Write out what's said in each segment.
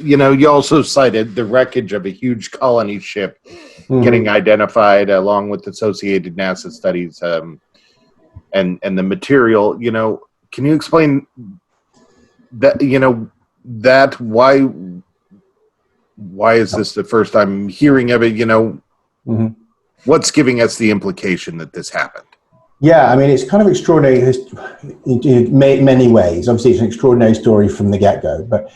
you also cited the wreckage of a huge colony ship getting identified along with associated NASA studies, and the material. Can you explain that? That why is this the first I'm hearing of it? What's giving us the implication that this happened? Yeah, I mean, it's kind of extraordinary in many ways. Obviously, it's an extraordinary story from the get-go, but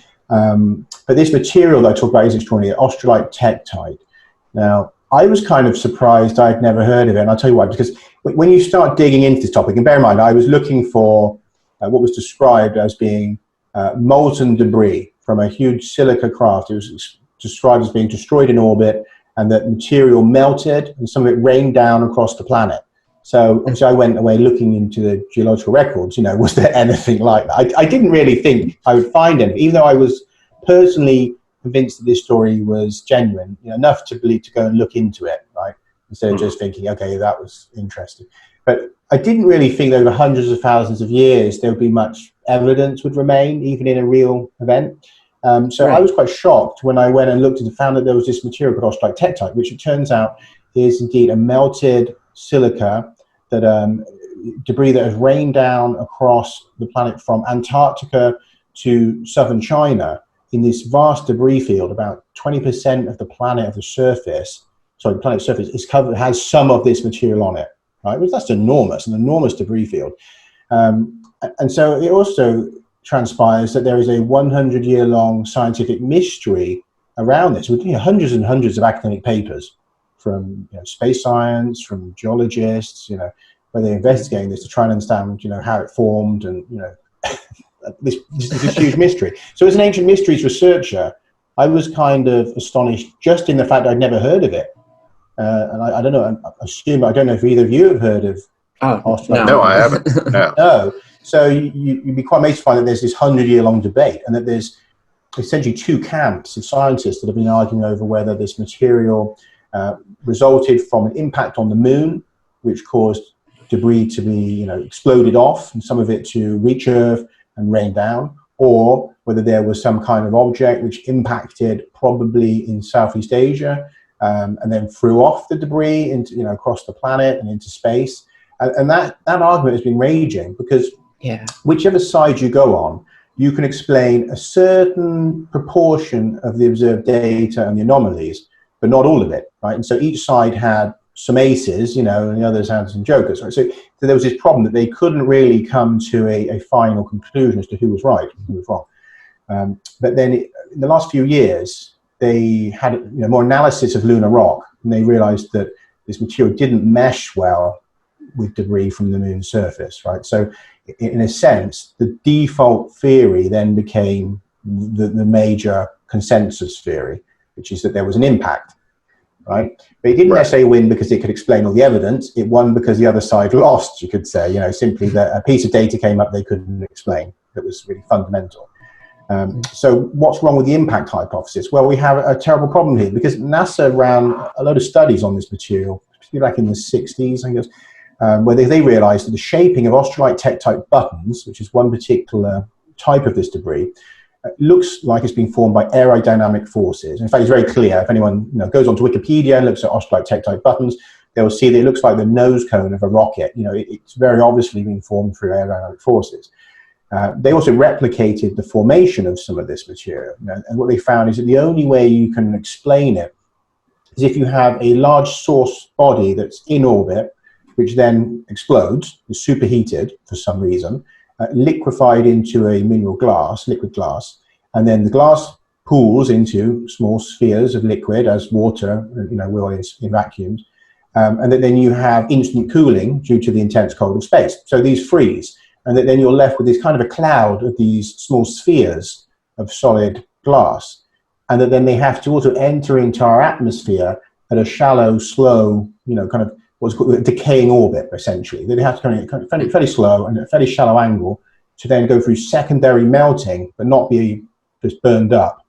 this material that I talk about is extraordinary, australite tektite. Now, I was kind of surprised I'd never heard of it, and I'll tell you why, because when you start digging into this topic, and bear in mind, I was looking for what was described as being molten debris from a huge silica craft. It was described as being destroyed in orbit, and that material melted, and some of it rained down across the planet. So I went away looking into the geological records, was there anything like that? I didn't really think I would find anything, even though I was personally convinced that this story was genuine, enough to believe to go and look into it, right? Instead of just thinking, okay, that was interesting. But I didn't really think that over hundreds of thousands of years there would be much evidence would remain, even in a real event. So I was quite shocked when I went and looked and found that there was this material called australite tektite, which it turns out is indeed a melted silica that debris that has rained down across the planet from Antarctica to southern China in this vast debris field. About 20% of the planet's surface is covered, has some of this material on it, right? Well, that's enormous, an enormous debris field. And so it also transpires that there is a 100-year-long scientific mystery around this, with hundreds and hundreds of academic papers from space science, from geologists, where they're investigating this to try and understand, how it formed, and this is a huge mystery. So as an ancient mysteries researcher, I was kind of astonished just in the fact I'd never heard of it. And I don't know, I don't know if either of you have heard of australite. No, I haven't. No. So you'd be quite amazed to find that there's this 100-year-long debate, and that there's essentially two camps of scientists that have been arguing over whether this material resulted from an impact on the moon, which caused debris to be, exploded off, and some of it to reach Earth and rain down, or whether there was some kind of object which impacted probably in Southeast Asia, and then threw off the debris into, across the planet and into space. And that argument has been raging, because whichever side you go on, you can explain a certain proportion of the observed data and the anomalies, but not all of it, right? And so each side had some aces, and the others had some jokers, right? So there was this problem that they couldn't really come to a final conclusion as to who was right and who was wrong. But then in the last few years, they had more analysis of lunar rock, and they realized that this material didn't mesh well with debris from the moon's surface, right? So in a sense, the default theory then became the major consensus theory, which is that there was an impact, right? But it didn't necessarily win because it could explain all the evidence. It won because the other side lost, you could say, simply that a piece of data came up they couldn't explain that was really fundamental. So what's wrong with the impact hypothesis? Well, we have a terrible problem here, because NASA ran a lot of studies on this material, particularly back in the 60s, I guess, where they realized that the shaping of australite tektite buttons, which is one particular type of this debris, looks like it's been formed by aerodynamic forces. In fact, it's very clear. If anyone goes onto Wikipedia and looks at australite tektite buttons, they'll see that it looks like the nose cone of a rocket. It's very obviously been formed through aerodynamic forces. They also replicated the formation of some of this material. And what they found is that the only way you can explain it is if you have a large source body that's in orbit, which then explodes, is superheated for some reason, liquefied into a mineral glass, liquid glass, and then the glass pools into small spheres of liquid, as water will in vacuums, and then you have instant cooling due to the intense cold of space. So these freeze, and then you're left with this kind of a cloud of these small spheres of solid glass, and then they have to also enter into our atmosphere at a shallow, slow, kind of what's called a decaying orbit, essentially. They have to kind of fairly slow and at a fairly shallow angle to then go through secondary melting, but not be just burned up.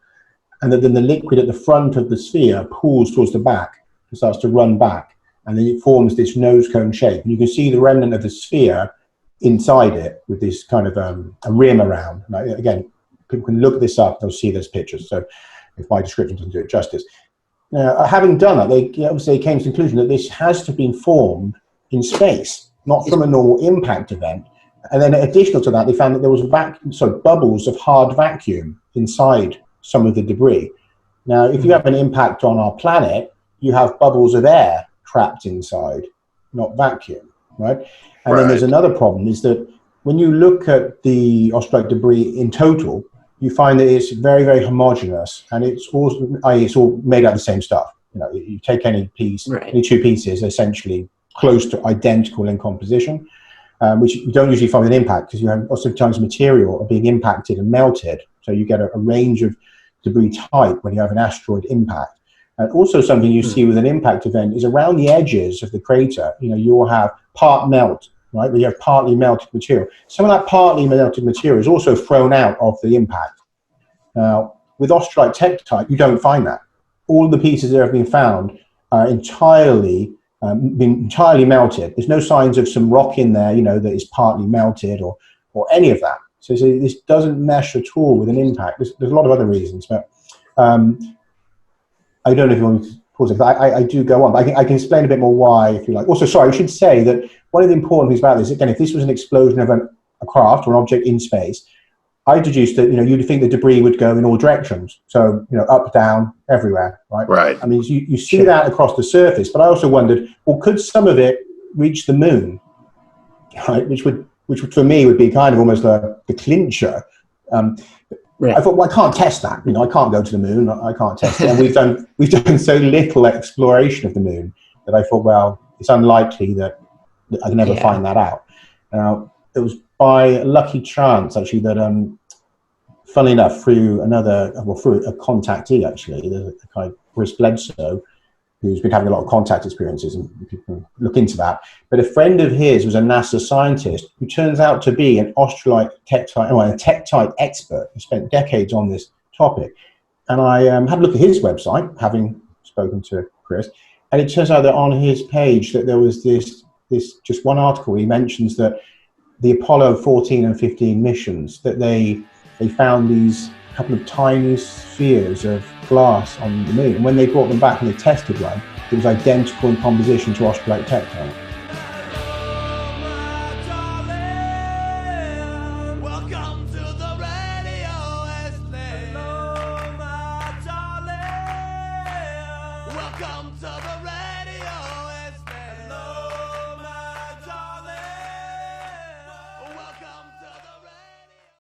And then the liquid at the front of the sphere pools towards the back and starts to run back. And then it forms this nose cone shape. And you can see the remnant of the sphere inside it with this kind of a rim around. Again, people can look this up, they'll see those pictures. So if my description doesn't do it justice. Now, having done that, they came to the conclusion that this has to be formed in space, not from a normal impact event. And then additional to that, they found that there was bubbles of hard vacuum inside some of the debris. Now, if you have an impact on our planet, you have bubbles of air trapped inside, not vacuum, right? And then there's another problem, is that when you look at the Australite debris in total, you find that it's very, very homogeneous, and it's all made out of the same stuff. You know, you take any piece, any two pieces, essentially close to identical in composition, which you don't usually find with impact, because you have lots of times material are being impacted and melted. So you get a range of debris type when you have an asteroid impact. And also something you see with an impact event is around the edges of the crater, you know, you will have part melt, right? Where you have partly melted material. Some of that partly melted material is also thrown out of the impact. Now, with Australite tektite, you don't find that. All the pieces that have been found are entirely melted. There's no signs of some rock in there, you know, that is partly melted or any of that. So this doesn't mesh at all with an impact. There's a lot of other reasons, but I don't know if you want to pause it, but I do go on. But I can explain a bit more why, if you like. Also, sorry, I should say that one of the important things about this, again, if this was an explosion of a craft or an object in space, I deduced that, you know, you'd think the debris would go in all directions. So, you know, up, down, everywhere, right? Right. I mean, you see that across the surface, but I also wondered, well, could some of it reach the moon, right? Which for me would be kind of almost the clincher. I thought, well, I can't test that. You know, I can't go to the moon. I can't test it. And we've done so little exploration of the moon that I thought, well, it's unlikely that I can ever find that out. It was by lucky chance, actually, that funnily enough, through a contactee, actually, there's a guy, Chris Bledsoe, who's been having a lot of contact experiences, and people look into that. But a friend of his was a NASA scientist who turns out to be an Australite a tektite expert who spent decades on this topic. And I had a look at his website, having spoken to Chris, and it turns out that on his page that there was this just one article. He mentions that the Apollo 14 and 15 missions, that they found these couple of tiny spheres of glass on the moon, and when they brought them back and they tested one, it was identical in composition to Australite tektite.